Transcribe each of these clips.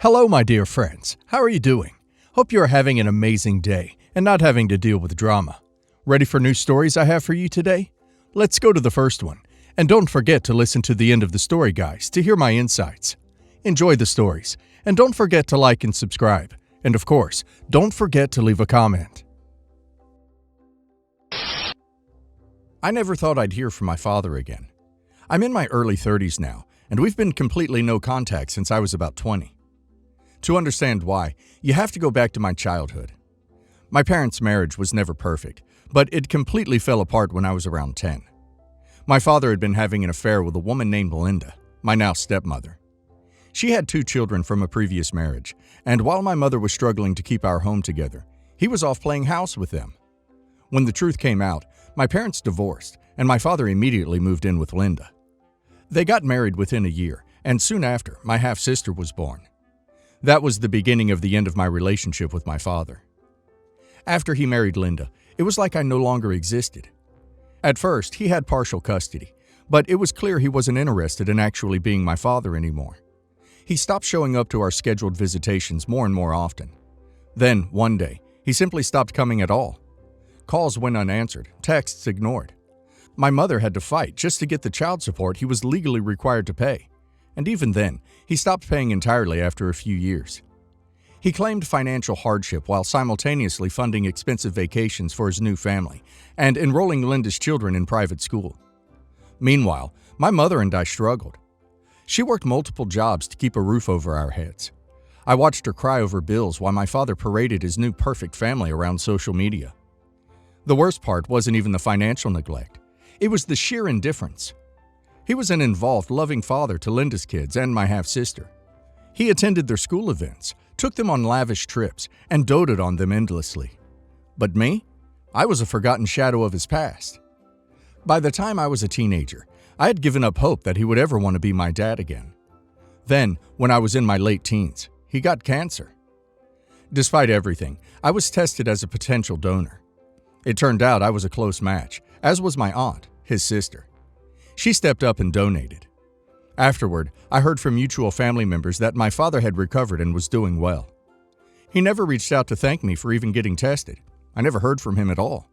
Hello, my dear friends. How are you doing? Hope you are having an amazing day and not having to deal with drama. Ready for new stories I have for you today? Let's go to the first one. And don't forget to listen to the end of the story, guys, to hear my insights. Enjoy the stories, and don't forget to like and subscribe. And of course, don't forget to leave a comment. I never thought I'd hear from my father again. I'm in my early 30s now, and we've been completely no contact since I was about 20. To understand why, you have to go back to my childhood. My parents' marriage was never perfect, but it completely fell apart when I was around 10. My father had been having an affair with a woman named Linda, my now stepmother. She had 2 children from a previous marriage, and while my mother was struggling to keep our home together, he was off playing house with them. When the truth came out, my parents divorced, and my father immediately moved in with Linda. They got married within a year, and soon after, my half-sister was born. That was the beginning of the end of my relationship with my father. After he married Linda, it was like I no longer existed. At first, he had partial custody, but it was clear he wasn't interested in actually being my father anymore. He stopped showing up to our scheduled visitations more and more often. Then, one day, he simply stopped coming at all. Calls went unanswered, texts ignored. My mother had to fight just to get the child support he was legally required to pay. And even then, he stopped paying entirely after a few years. He claimed financial hardship while simultaneously funding expensive vacations for his new family and enrolling Linda's children in private school. Meanwhile, my mother and I struggled. She worked multiple jobs to keep a roof over our heads. I watched her cry over bills while my father paraded his new perfect family around social media. The worst part wasn't even the financial neglect. It was the sheer indifference. He was an involved, loving father to Linda's kids and my half-sister. He attended their school events, took them on lavish trips, and doted on them endlessly. But me? I was a forgotten shadow of his past. By the time I was a teenager, I had given up hope that he would ever want to be my dad again. Then, when I was in my late teens, he got cancer. Despite everything, I was tested as a potential donor. It turned out I was a close match, as was my aunt, his sister. She stepped up and donated. Afterward, I heard from mutual family members that my father had recovered and was doing well. He never reached out to thank me for even getting tested. I never heard from him at all.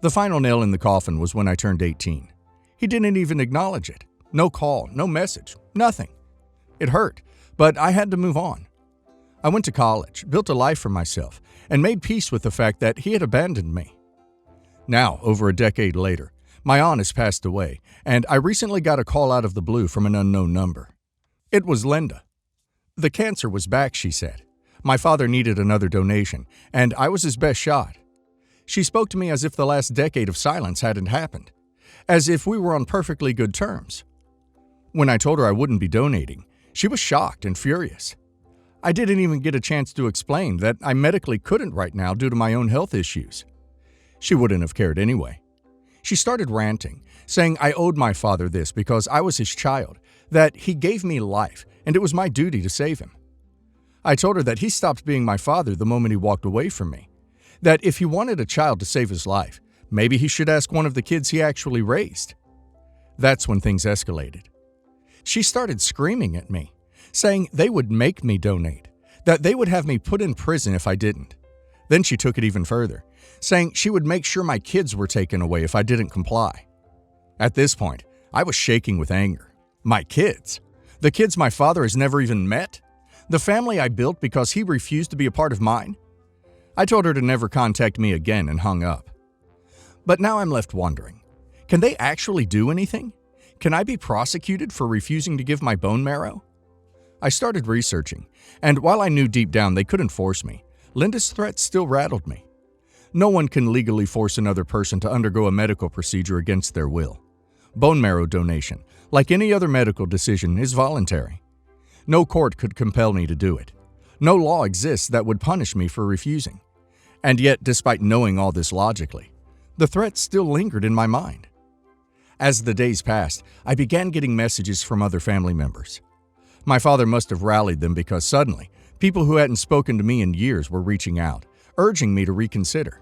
The final nail in the coffin was when I turned 18. He didn't even acknowledge it. No call, no message, nothing. It hurt, but I had to move on. I went to college, built a life for myself, and made peace with the fact that he had abandoned me. Now, over a decade later, my aunt has passed away, and I recently got a call out of the blue from an unknown number. It was Linda. The cancer was back, she said. My father needed another donation, and I was his best shot. She spoke to me as if the last decade of silence hadn't happened, as if we were on perfectly good terms. When I told her I wouldn't be donating, she was shocked and furious. I didn't even get a chance to explain that I medically couldn't right now due to my own health issues. She wouldn't have cared anyway. She started ranting, saying I owed my father this because I was his child, that he gave me life and it was my duty to save him. I told her that he stopped being my father the moment he walked away from me, that if he wanted a child to save his life, maybe he should ask one of the kids he actually raised. That's when things escalated. She started screaming at me, saying they would make me donate, that they would have me put in prison if I didn't. Then she took it even further, saying she would make sure my kids were taken away if I didn't comply. At this point, I was shaking with anger. My kids? The kids my father has never even met? The family I built because he refused to be a part of mine? I told her to never contact me again and hung up. But now I'm left wondering, can they actually do anything? Can I be prosecuted for refusing to give my bone marrow? I started researching, and while I knew deep down they couldn't force me, Linda's threats still rattled me. No one can legally force another person to undergo a medical procedure against their will. Bone marrow donation, like any other medical decision, is voluntary. No court could compel me to do it. No law exists that would punish me for refusing. And yet, despite knowing all this logically, the threats still lingered in my mind. As the days passed, I began getting messages from other family members. My father must have rallied them because suddenly, people who hadn't spoken to me in years were reaching out, urging me to reconsider.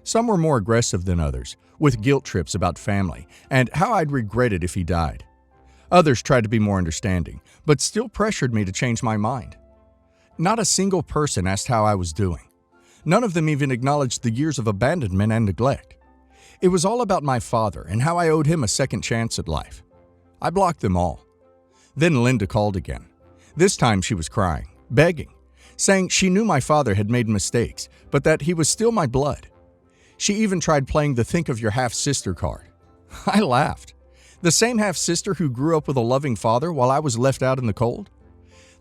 Some were more aggressive than others, with guilt trips about family and how I'd regret it if he died. Others tried to be more understanding, but still pressured me to change my mind. Not a single person asked how I was doing. None of them even acknowledged the years of abandonment and neglect. It was all about my father and how I owed him a second chance at life. I blocked them all. Then Linda called again. This time she was crying, begging, saying she knew my father had made mistakes, but that he was still my blood. She even tried playing the think of your half-sister card. I laughed. The same half-sister who grew up with a loving father while I was left out in the cold?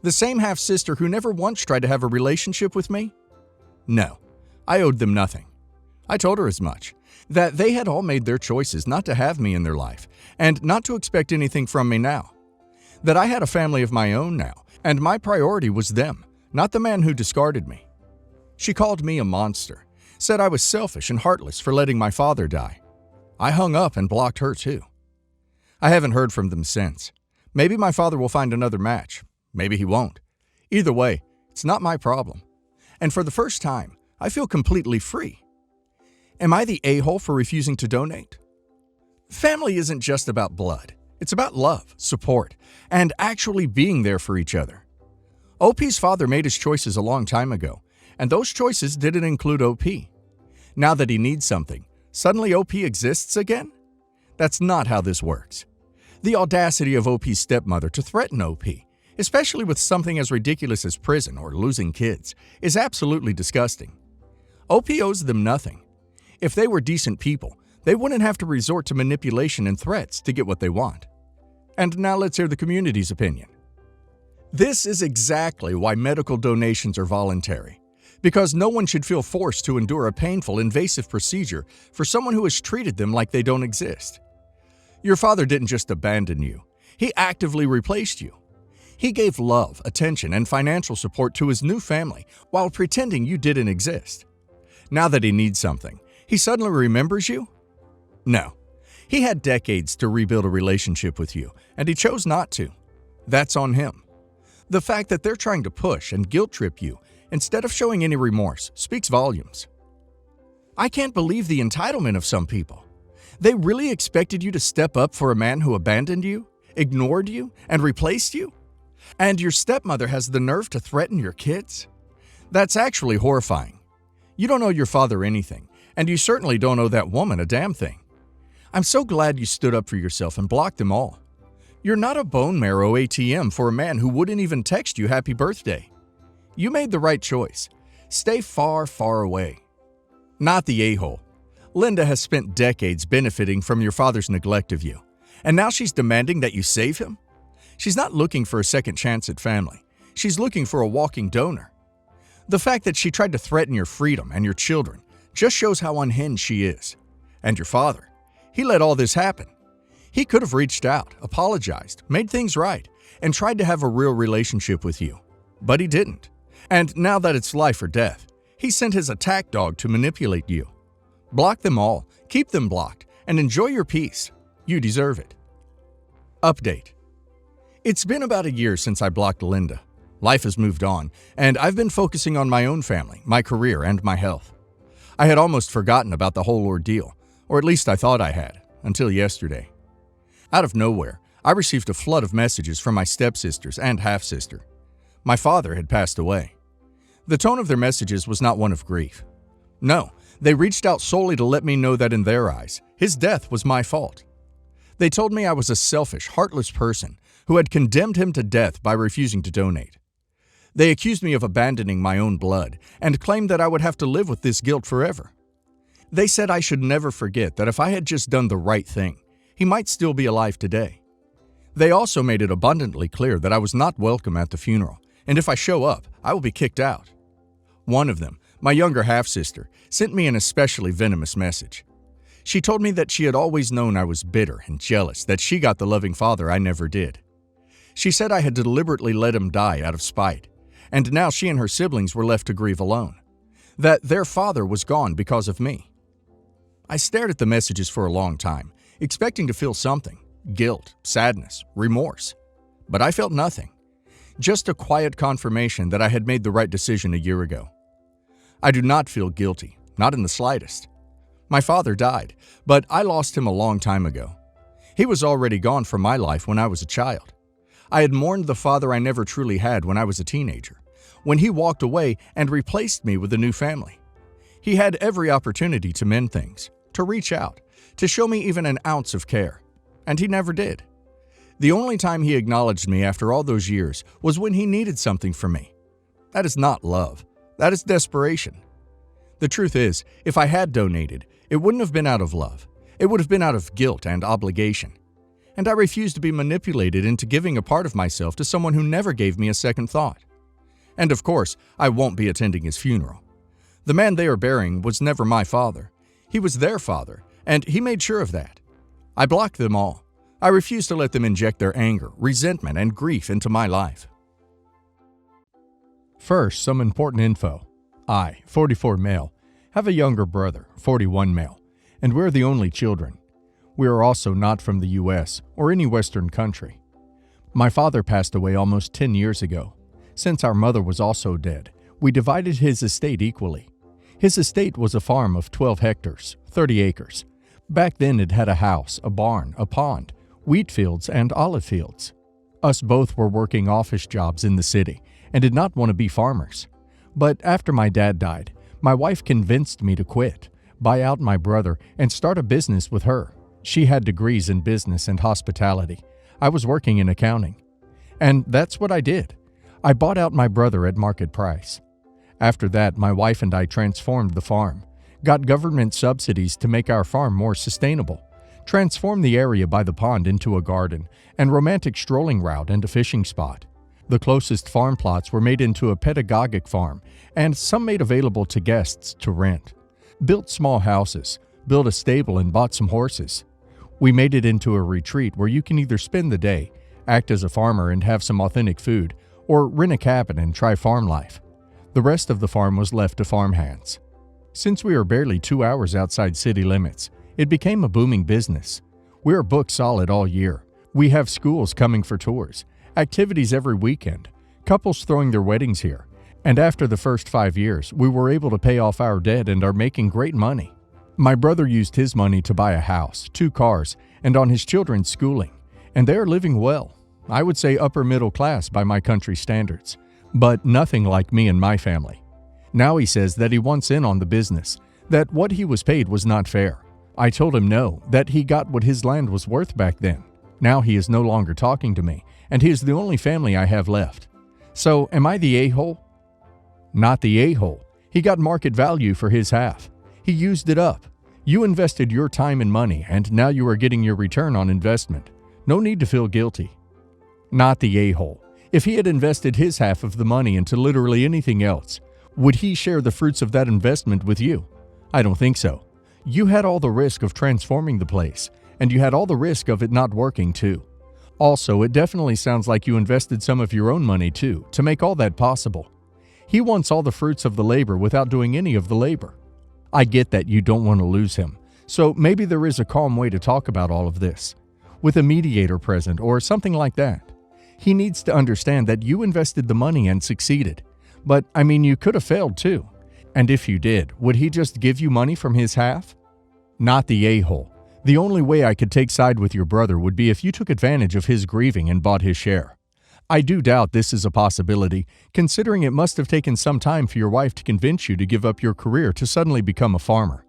The same half-sister who never once tried to have a relationship with me? No, I owed them nothing. I told her as much, that they had all made their choices not to have me in their life, and not to expect anything from me now. That I had a family of my own now, and my priority was them, not the man who discarded me. She called me a monster, said I was selfish and heartless for letting my father die. I hung up and blocked her too. I haven't heard from them since. Maybe my father will find another match. Maybe he won't. Either way, it's not my problem. And for the first time, I feel completely free. Am I the a-hole for refusing to donate? Family isn't just about blood. It's about love, support, and actually being there for each other. OP's father made his choices a long time ago, and those choices didn't include OP. Now that he needs something, suddenly OP exists again? That's not how this works. The audacity of OP's stepmother to threaten OP, especially with something as ridiculous as prison or losing kids, is absolutely disgusting. OP owes them nothing. If they were decent people, they wouldn't have to resort to manipulation and threats to get what they want. And now let's hear the community's opinion. This is exactly why medical donations are voluntary, because no one should feel forced to endure a painful, invasive procedure for someone who has treated them like they don't exist. Your father didn't just abandon you. He actively replaced you. He gave love, attention, and financial support to his new family while pretending you didn't exist. Now that he needs something, he suddenly remembers you? No. He had decades to rebuild a relationship with you, and he chose not to. That's on him. The fact that they're trying to push and guilt-trip you instead of showing any remorse speaks volumes. I can't believe the entitlement of some people. They really expected you to step up for a man who abandoned you, ignored you, and replaced you? And your stepmother has the nerve to threaten your kids? That's actually horrifying. You don't owe your father anything, and you certainly don't owe that woman a damn thing. I'm so glad you stood up for yourself and blocked them all. You're not a bone marrow ATM for a man who wouldn't even text you happy birthday. You made the right choice. Stay far, far away. Not the a-hole. Linda has spent decades benefiting from your father's neglect of you, and now she's demanding that you save him? She's not looking for a second chance at family. She's looking for a walking donor. The fact that she tried to threaten your freedom and your children just shows how unhinged she is. And your father, he let all this happen. He could have reached out, apologized, made things right, and tried to have a real relationship with you. But he didn't. And now that it's life or death, he sent his attack dog to manipulate you. Block them all, keep them blocked, and enjoy your peace. You deserve it. Update. It's been about a year since I blocked Linda. Life has moved on, and I've been focusing on my own family, my career, and my health. I had almost forgotten about the whole ordeal, or at least I thought I had, until yesterday. Out of nowhere, I received a flood of messages from my stepsisters and half-sister. My father had passed away. The tone of their messages was not one of grief. No, they reached out solely to let me know that in their eyes, his death was my fault. They told me I was a selfish, heartless person who had condemned him to death by refusing to donate. They accused me of abandoning my own blood and claimed that I would have to live with this guilt forever. They said I should never forget that if I had just done the right thing, he might still be alive today. They also made it abundantly clear that I was not welcome at the funeral, and if I show up, I will be kicked out. One of them, my younger half-sister, sent me an especially venomous message. She told me that she had always known I was bitter and jealous that she got the loving father I never did. She said I had deliberately let him die out of spite, and now she and her siblings were left to grieve alone. That their father was gone because of me. I stared at the messages for a long time, expecting to feel something, guilt, sadness, remorse. But I felt nothing. Just a quiet confirmation that I had made the right decision a year ago. I do not feel guilty, not in the slightest. My father died, but I lost him a long time ago. He was already gone from my life when I was a child. I had mourned the father I never truly had when I was a teenager, when he walked away and replaced me with a new family. He had every opportunity to mend things, to reach out, to show me even an ounce of care, and he never did. The only time he acknowledged me after all those years was when he needed something from me. That is not love. That is desperation. The truth is, if I had donated, it wouldn't have been out of love. It would have been out of guilt and obligation. And I refuse to be manipulated into giving a part of myself to someone who never gave me a second thought. And of course, I won't be attending his funeral. The man they are burying was never my father. He was their father, and he made sure of that. I blocked them all. I refuse to let them inject their anger, resentment, and grief into my life. First, some important info. I, 44 male, have a younger brother, 41 male, and we're the only children. We are also not from the U.S. or any Western country. My father passed away almost 10 years ago. Since our mother was also dead, we divided his estate equally. His estate was a farm of 12 hectares, 30 acres. Back then it had a house, a barn, a pond, wheat fields, and olive fields. Us both were working office jobs in the city and did not want to be farmers. But after my dad died, my wife convinced me to quit, buy out my brother, and start a business with her. She had degrees in business and hospitality. I was working in accounting. And that's what I did. I bought out my brother at market price. After that, my wife and I transformed the farm, got government subsidies to make our farm more sustainable, transformed the area by the pond into a garden and romantic strolling route and a fishing spot. The closest farm plots were made into a pedagogic farm and some made available to guests to rent. Built small houses, built a stable, and bought some horses. We made it into a retreat where you can either spend the day, act as a farmer and have some authentic food, or rent a cabin and try farm life. The rest of the farm was left to farmhands. Since we are barely 2 hours outside city limits, it became a booming business. We are booked solid all year. We have schools coming for tours, activities every weekend, couples throwing their weddings here, and after the first 5 years, we were able to pay off our debt and are making great money. My brother used his money to buy a house, 2 cars, and on his children's schooling, and they are living well. I would say upper middle class by my country standards, but nothing like me and my family. Now he says that he wants in on the business, that what he was paid was not fair. I told him no, that he got what his land was worth back then. Now he is no longer talking to me, and he is the only family I have left. So am I the a-hole? Not the a-hole. He got market value for his half. He used it up. You invested your time and money, and now you are getting your return on investment. No need to feel guilty. Not the a-hole. If he had invested his half of the money into literally anything else, would he share the fruits of that investment with you? I don't think so. You had all the risk of transforming the place, and you had all the risk of it not working too. Also, it definitely sounds like you invested some of your own money too, to make all that possible. He wants all the fruits of the labor without doing any of the labor. I get that you don't want to lose him, so maybe there is a calm way to talk about all of this, with a mediator present or something like that. He needs to understand that you invested the money and succeeded. But, I mean, you could have failed too. And if you did, would he just give you money from his half? Not the a-hole. The only way I could take side with your brother would be if you took advantage of his grieving and bought his share. I do doubt this is a possibility, considering it must have taken some time for your wife to convince you to give up your career to suddenly become a farmer.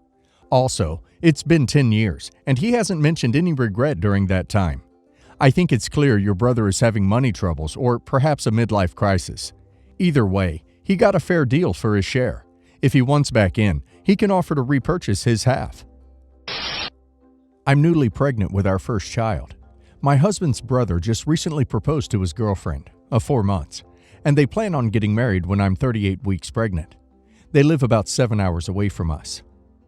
Also, it's been 10 years, and he hasn't mentioned any regret during that time. I think it's clear your brother is having money troubles or perhaps a midlife crisis. Either way, he got a fair deal for his share. If he wants back in, he can offer to repurchase his half. I'm newly pregnant with our first child. My husband's brother just recently proposed to his girlfriend, of 4 months, and they plan on getting married when I'm 38 weeks pregnant. They live about 7 hours away from us.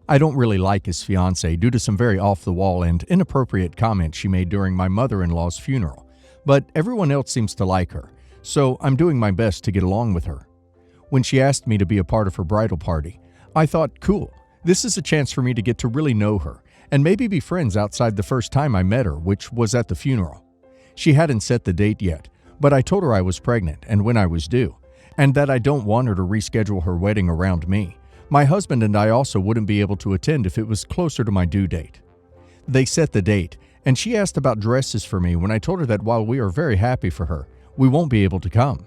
I don't really like his fiancée due to some very off-the-wall and inappropriate comments she made during my mother-in-law's funeral, but everyone else seems to like her, so I'm doing my best to get along with her. When she asked me to be a part of her bridal party, I thought, cool, this is a chance for me to get to really know her and maybe be friends outside the first time I met her, which was at the funeral. She hadn't set the date yet, but I told her I was pregnant and when I was due, and that I don't want her to reschedule her wedding around me. My husband and I also wouldn't be able to attend if it was closer to my due date. They set the date, and she asked about dresses for me when I told her that while we are very happy for her, we won't be able to come.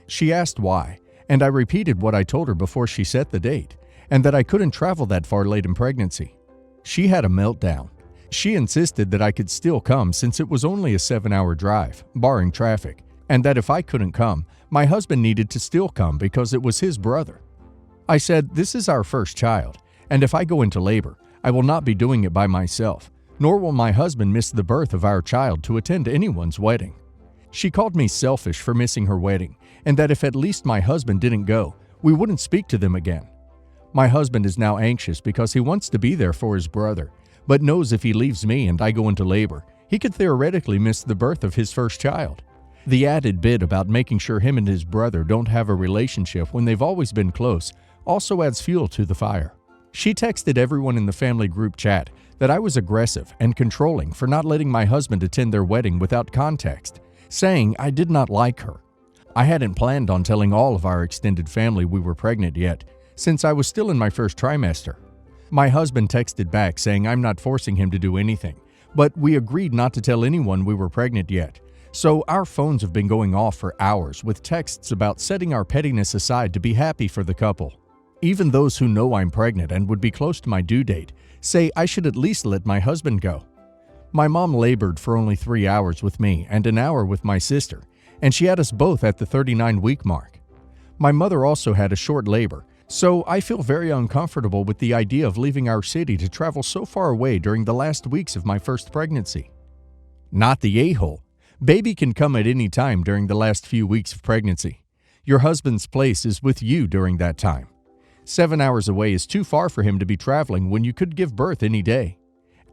She asked why, and I repeated what I told her before she set the date, and that I couldn't travel that far late in pregnancy. She had a meltdown. She insisted that I could still come since it was only a 7-hour drive, barring traffic, and that if I couldn't come, my husband needed to still come because it was his brother. I said, "This is our first child, and if I go into labor, I will not be doing it by myself, nor will my husband miss the birth of our child to attend anyone's wedding." She called me selfish for missing her wedding, and that if at least my husband didn't go, we wouldn't speak to them again. My husband is now anxious because he wants to be there for his brother, but knows if he leaves me and I go into labor, he could theoretically miss the birth of his first child. The added bit about making sure him and his brother don't have a relationship when they've always been close also adds fuel to the fire. She texted everyone in the family group chat that I was aggressive and controlling for not letting my husband attend their wedding without context, saying I did not like her. I hadn't planned on telling all of our extended family we were pregnant yet, since I was still in my first trimester. My husband texted back saying I'm not forcing him to do anything, but we agreed not to tell anyone we were pregnant yet. So our phones have been going off for hours with texts about setting our pettiness aside to be happy for the couple. Even those who know I'm pregnant and would be close to my due date say I should at least let my husband go. My mom labored for only 3 hours with me and an hour with my sister, and she had us both at the 39-week mark. My mother also had a short labor, so I feel very uncomfortable with the idea of leaving our city to travel so far away during the last weeks of my first pregnancy. Not the a-hole. Baby can come at any time during the last few weeks of pregnancy. Your husband's place is with you during that time. 7 hours away is too far for him to be traveling when you could give birth any day.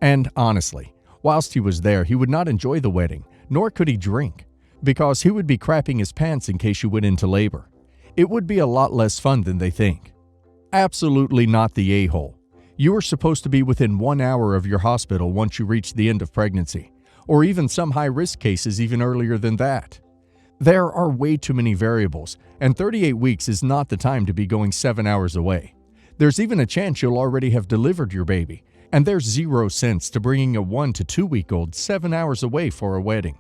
And honestly, whilst he was there, he would not enjoy the wedding, nor could he drink, because he would be crapping his pants in case you went into labor. It would be a lot less fun than they think. Absolutely not the a-hole. You are supposed to be within 1 hour of your hospital once you reach the end of pregnancy, or even some high-risk cases even earlier than that. There are way too many variables, and 38 weeks is not the time to be going 7 hours away. There's even a chance you'll already have delivered your baby, and there's 0 sense to bringing a 1 to 2 week old 7 hours away for a wedding.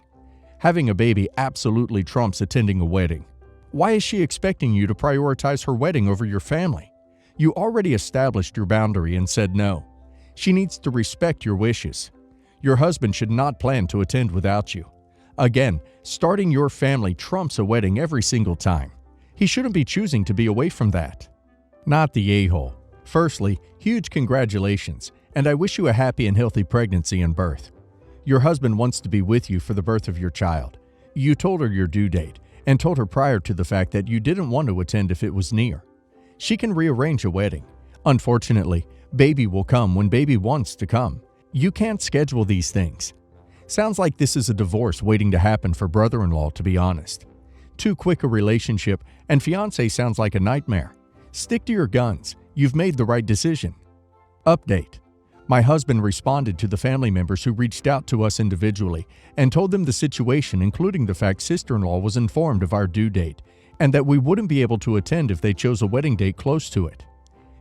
Having a baby absolutely trumps attending a wedding. Why is she expecting you to prioritize her wedding over your family? You already established your boundary and said no. She needs to respect your wishes. Your husband should not plan to attend without you. Again, starting your family trumps a wedding every single time. He shouldn't be choosing to be away from that. Not the a-hole. Firstly, huge congratulations, and I wish you a happy and healthy pregnancy and birth. Your husband wants to be with you for the birth of your child. You told her your due date, and told her prior to the fact that you didn't want to attend if it was near. She can rearrange a wedding. Unfortunately, baby will come when baby wants to come. You can't schedule these things. Sounds like this is a divorce waiting to happen for brother-in-law, to be honest. Too quick a relationship, and fiancé sounds like a nightmare. Stick to your guns. You've made the right decision. Update. My husband responded to the family members who reached out to us individually and told them the situation, including the fact sister-in-law was informed of our due date and that we wouldn't be able to attend if they chose a wedding date close to it.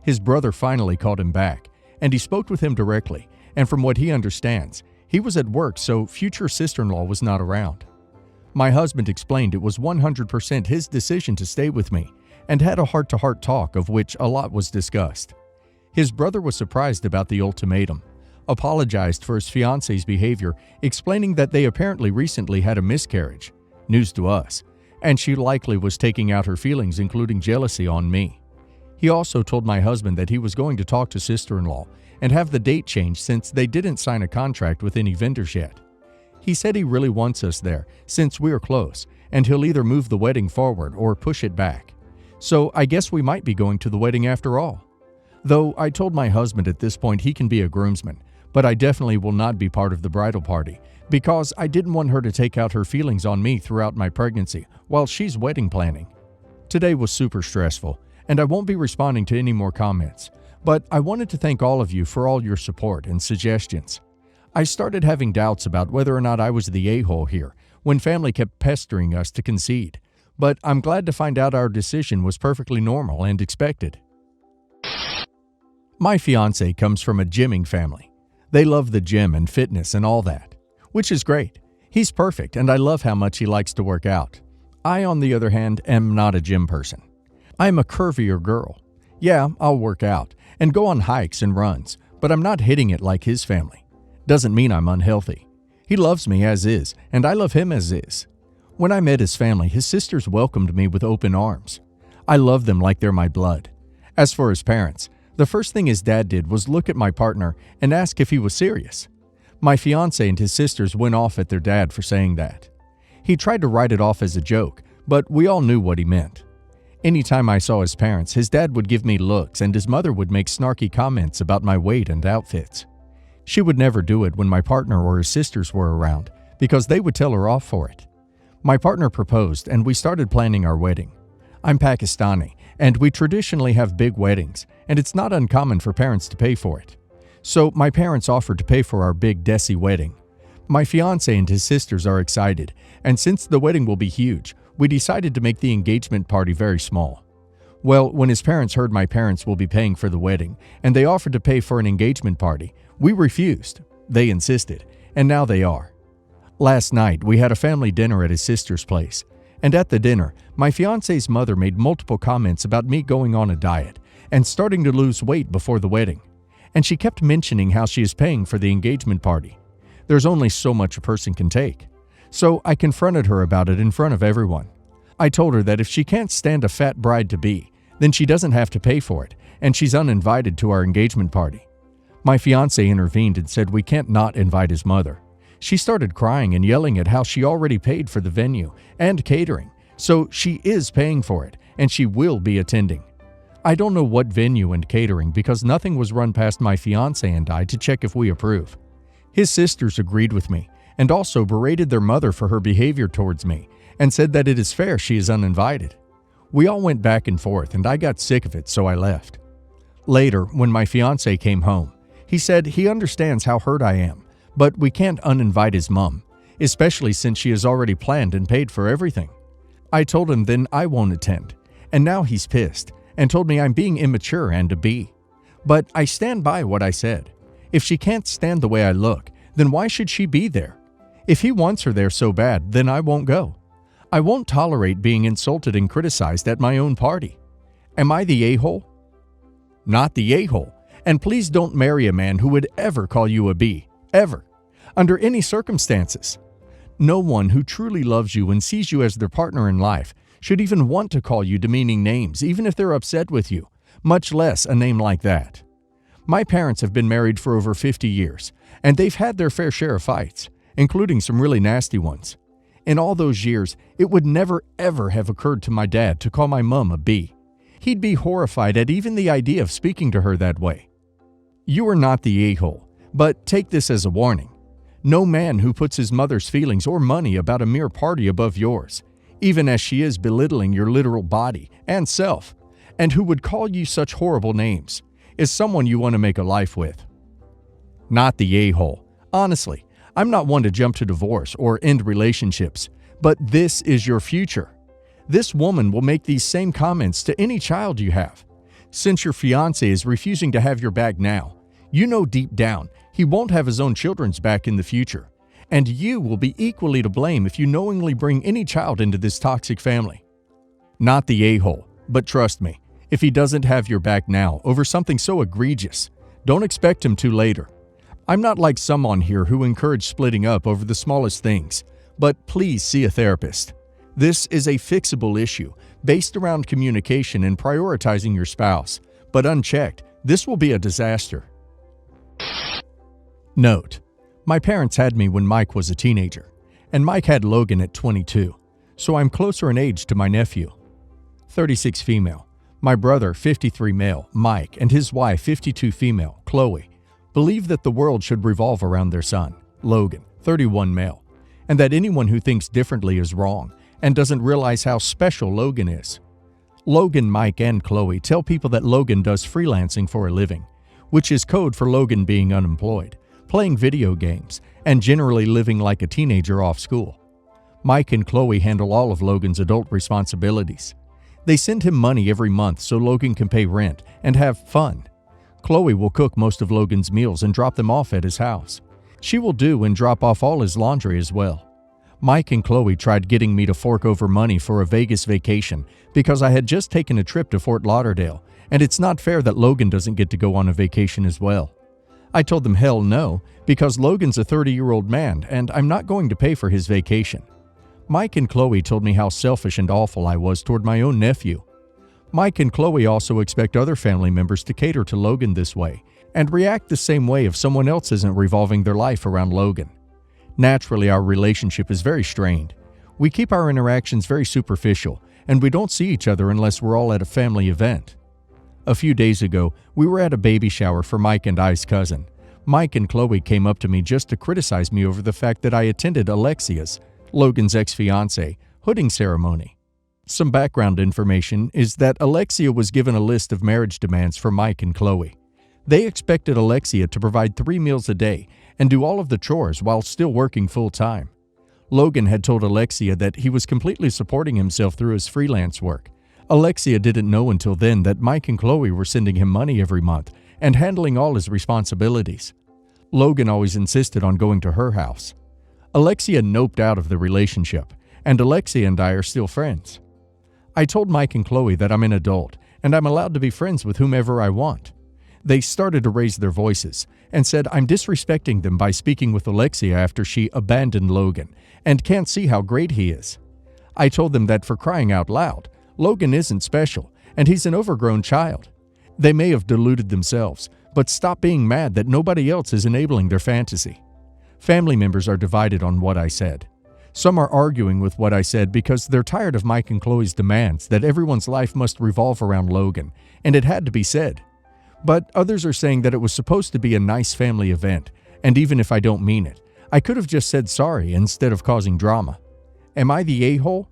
His brother finally called him back, and he spoke with him directly, and from what he understands, he was at work, so future sister-in-law was not around. My husband explained it was 100% his decision to stay with me and had a heart-to-heart talk of which a lot was discussed. His brother was surprised about the ultimatum, apologized for his fiancé's behavior, explaining that they apparently recently had a miscarriage, news to us, and she likely was taking out her feelings, including jealousy, on me. He also told my husband that he was going to talk to sister-in-law and have the date changed since they didn't sign a contract with any vendors yet. He said he really wants us there since we're close, and he'll either move the wedding forward or push it back. So I guess we might be going to the wedding after all. Though I told my husband at this point he can be a groomsman, but I definitely will not be part of the bridal party because I didn't want her to take out her feelings on me throughout my pregnancy while she's wedding planning. Today was super stressful, and I won't be responding to any more comments, but I wanted to thank all of you for all your support and suggestions. I started having doubts about whether or not I was the a-hole here when family kept pestering us to concede, but I'm glad to find out our decision was perfectly normal and expected. My fiancé comes from a gymming family. They love the gym and fitness and all that, which is great. He's perfect, and I love how much he likes to work out. I, on the other hand, am not a gym person. I'm a curvier girl. Yeah, I'll work out and go on hikes and runs, but I'm not hitting it like his family. Doesn't mean I'm unhealthy. He loves me as is, and I love him as is. When I met his family, his sisters welcomed me with open arms. I love them like they're my blood. As for his parents, the first thing his dad did was look at my partner and ask if he was serious. My fiancé and his sisters went off at their dad for saying that. He tried to write it off as a joke, but we all knew what he meant. Anytime I saw his parents, his dad would give me looks and his mother would make snarky comments about my weight and outfits. She would never do it when my partner or his sisters were around because they would tell her off for it. My partner proposed and we started planning our wedding. I'm Pakistani and we traditionally have big weddings, and it's not uncommon for parents to pay for it. So my parents offered to pay for our big Desi wedding. My fiancé and his sisters are excited, and since the wedding will be huge, we decided to make the engagement party very small. Well, when his parents heard my parents will be paying for the wedding, and they offered to pay for an engagement party, we refused. They insisted, and now they are. Last night, we had a family dinner at his sister's place, and at the dinner, my fiancé's mother made multiple comments about me going on a diet and starting to lose weight before the wedding, and she kept mentioning how she is paying for the engagement party. There's only so much a person can take. So I confronted her about it in front of everyone. I told her that if she can't stand a fat bride-to-be, then she doesn't have to pay for it, and she's uninvited to our engagement party. My fiancé intervened and said we can't not invite his mother. She started crying and yelling at how she already paid for the venue and catering, so she is paying for it, and she will be attending. I don't know what venue and catering because nothing was run past my fiancé and I to check if we approve. His sisters agreed with me and also berated their mother for her behavior towards me and said that it is fair she is uninvited. We all went back and forth and I got sick of it, so I left. Later, when my fiancé came home, he said he understands how hurt I am, but we can't uninvite his mom, especially since she has already planned and paid for everything. I told him then I won't attend, and now he's pissed and told me I'm being immature and a bee. But I stand by what I said. If she can't stand the way I look, then why should she be there? If he wants her there so bad, then I won't go. I won't tolerate being insulted and criticized at my own party. Am I the a-hole? Not the a-hole. And please don't marry a man who would ever call you a bee. Ever. Under any circumstances. No one who truly loves you and sees you as their partner in life should even want to call you demeaning names, even if they're upset with you, much less a name like that. My parents have been married for over 50 years, and they've had their fair share of fights, including some really nasty ones. In all those years, it would never ever have occurred to my dad to call my mom a bee. He'd be horrified at even the idea of speaking to her that way. You are not the a-hole, but take this as a warning. No man who puts his mother's feelings or money about a mere party above yours, even as she is belittling your literal body and self, and who would call you such horrible names, is someone you want to make a life with. Not the a-hole. Honestly, I'm not one to jump to divorce or end relationships, but this is your future. This woman will make these same comments to any child you have. Since your fiancé is refusing to have your back now, you know deep down he won't have his own children's back in the future. And you will be equally to blame if you knowingly bring any child into this toxic family. Not the a-hole, but trust me, if he doesn't have your back now over something so egregious, don't expect him to later. I'm not like some on here who encourage splitting up over the smallest things, but please see a therapist. This is a fixable issue based around communication and prioritizing your spouse, but unchecked, this will be a disaster. Note: my parents had me when Mike was a teenager, and Mike had Logan at 22, so I'm closer in age to my nephew. 36 female. My brother, 53 male, Mike, and his wife, 52 female, Chloe, believe that the world should revolve around their son, Logan, 31 male, and that anyone who thinks differently is wrong and doesn't realize how special Logan is. Logan, Mike, and Chloe tell people that Logan does freelancing for a living, which is code for Logan being unemployed, playing video games, and generally living like a teenager off school. Mike and Chloe handle all of Logan's adult responsibilities. They send him money every month so Logan can pay rent and have fun. Chloe will cook most of Logan's meals and drop them off at his house. She will do and drop off all his laundry as well. Mike and Chloe tried getting me to fork over money for a Vegas vacation because I had just taken a trip to Fort Lauderdale, and it's not fair that Logan doesn't get to go on a vacation as well. I told them hell no, because Logan's a 30-year-old man and I'm not going to pay for his vacation. Mike and Chloe told me how selfish and awful I was toward my own nephew. Mike and Chloe also expect other family members to cater to Logan this way and react the same way if someone else isn't revolving their life around Logan. Naturally, our relationship is very strained. We keep our interactions very superficial, and we don't see each other unless we're all at a family event. A few days ago, we were at a baby shower for Mike and I's cousin. Mike and Chloe came up to me just to criticize me over the fact that I attended Alexia's, Logan's ex-fiancée, hooding ceremony. Some background information is that Alexia was given a list of marriage demands for Mike and Chloe. They expected Alexia to provide 3 meals a day and do all of the chores while still working full-time. Logan had told Alexia that he was completely supporting himself through his freelance work. Alexia didn't know until then that Mike and Chloe were sending him money every month and handling all his responsibilities. Logan always insisted on going to her house. Alexia noped out of the relationship, and Alexia and I are still friends. I told Mike and Chloe that I'm an adult and I'm allowed to be friends with whomever I want. They started to raise their voices and said I'm disrespecting them by speaking with Alexia after she abandoned Logan and can't see how great he is. I told them that for crying out loud, Logan isn't special and he's an overgrown child. They may have deluded themselves, but stop being mad that nobody else is enabling their fantasy. Family members are divided on what I said. Some are arguing with what I said because they're tired of Mike and Chloe's demands that everyone's life must revolve around Logan, and it had to be said. But others are saying that it was supposed to be a nice family event, and even if I don't mean it, I could have just said sorry instead of causing drama. Am I the a-hole?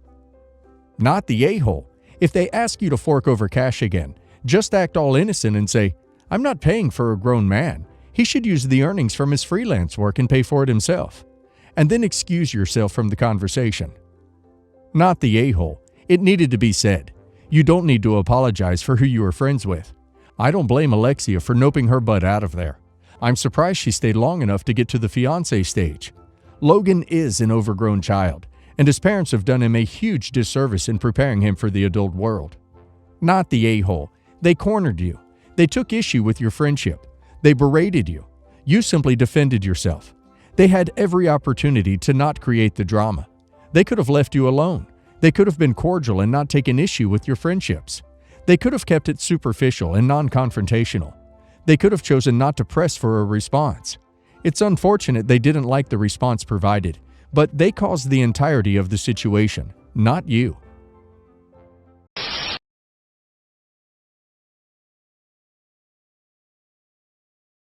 Not the a-hole. If they ask you to fork over cash again, just act all innocent and say, I'm not paying for a grown man. He should use the earnings from his freelance work and pay for it himself. And then excuse yourself from the conversation. Not the a-hole. It needed to be said. You don't need to apologize for who you were friends with. I don't blame Alexia for noping her butt out of there. I'm surprised she stayed long enough to get to the fiancé stage. Logan is an overgrown child, and his parents have done him a huge disservice in preparing him for the adult world. Not the a-hole. They cornered you. They took issue with your friendship. They berated you. You simply defended yourself. They had every opportunity to not create the drama. They could have left you alone. They could have been cordial and not taken issue with your friendships. They could have kept it superficial and non-confrontational. They could have chosen not to press for a response. It's unfortunate they didn't like the response provided, but they caused the entirety of the situation, not you.